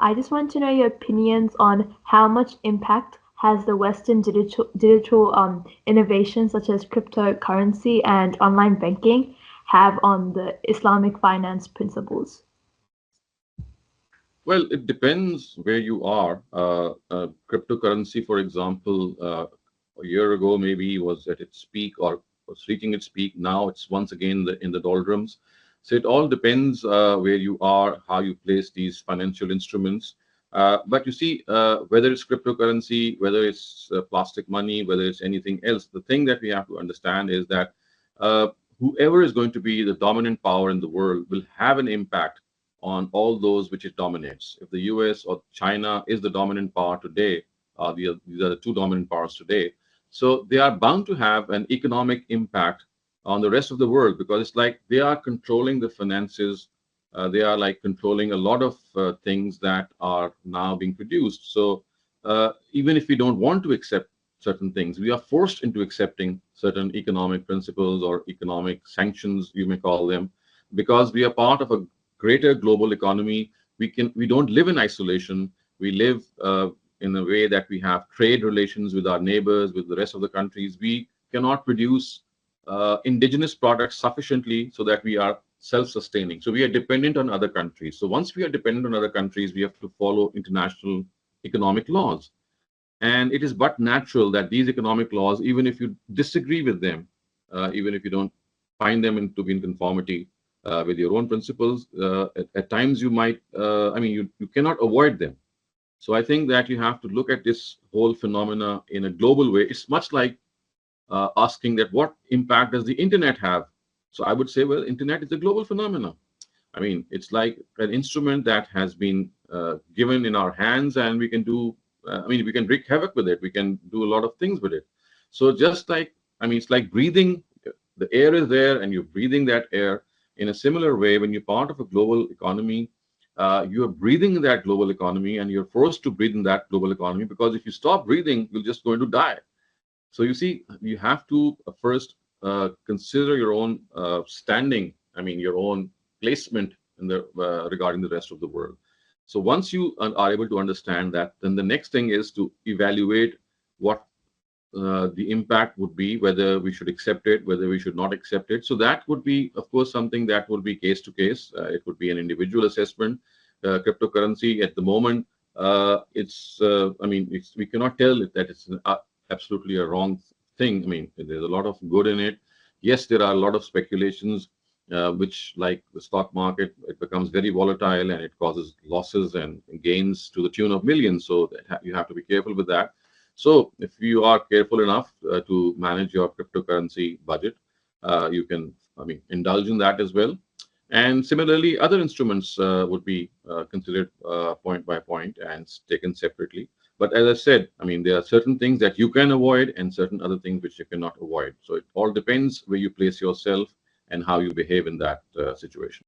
I just want to know your opinions on how much impact has the Western digital innovations such as cryptocurrency and online banking have on the Islamic finance principles? Well, it depends where you are. Cryptocurrency, for example, a year ago maybe was at its peak or was reaching its peak. Now it's once again in the doldrums. So it all depends where you are, how you place these financial instruments. But you see, whether it's cryptocurrency, whether it's plastic money, whether it's anything else, the thing that we have to understand is that uh, whoever is going to be the dominant power in the world will have an impact on all those which it dominates. If the US or China is the dominant power today, these are the two dominant powers today. So they are bound to have an economic impact on the rest of the world because it's like they are controlling the finances. They are like controlling a lot of things that are now being produced. So even if we don't want to accept certain things, we are forced into accepting certain economic principles or economic sanctions, you may call them, because we are part of a greater global economy. We don't live in isolation. We live in a way that we have trade relations with our neighbors, with the rest of the countries. We cannot produce indigenous products sufficiently so that we are self-sustaining. So we are dependent on other countries. So once we are dependent on other countries, we have to follow international economic laws. And it is but natural that these economic laws, even if you disagree with them, even if you don't find them to be in conformity with your own principles, at times you might, you cannot avoid them. So I think that you have to look at this whole phenomena in a global way. It's much like asking that what impact does the internet have? So I would say, well, internet is a global phenomena. I mean, it's like an instrument that has been given in our hands, and we can do. We can wreak havoc with it. We can do a lot of things with it. So just like, it's like breathing. The air is there, and you're breathing that air. In a similar way, when you're part of a global economy, you are breathing that global economy, and you're forced to breathe in that global economy because if you stop breathing, you're just going to die. So you see, you have to first consider your own standing. Your own placement in the regarding the rest of the world. So once you are able to understand that, then the next thing is to evaluate what the impact would be, whether we should accept it, whether we should not accept it. So that would be, of course, something that would be case to case. It would be an individual assessment. Cryptocurrency at the moment, we cannot tell that it's absolutely a wrong thing. There's a lot of good in it. Yes, there are a lot of speculations, which, like the stock market, it becomes very volatile and it causes losses and gains to the tune of millions. So you have to be careful with that. So if you are careful enough to manage your cryptocurrency budget, you can, indulge in that as well. And similarly, other instruments would be considered point by point and taken separately. But as I said, there are certain things that you can avoid and certain other things which you cannot avoid. So it all depends where you place yourself and how you behave in that situation.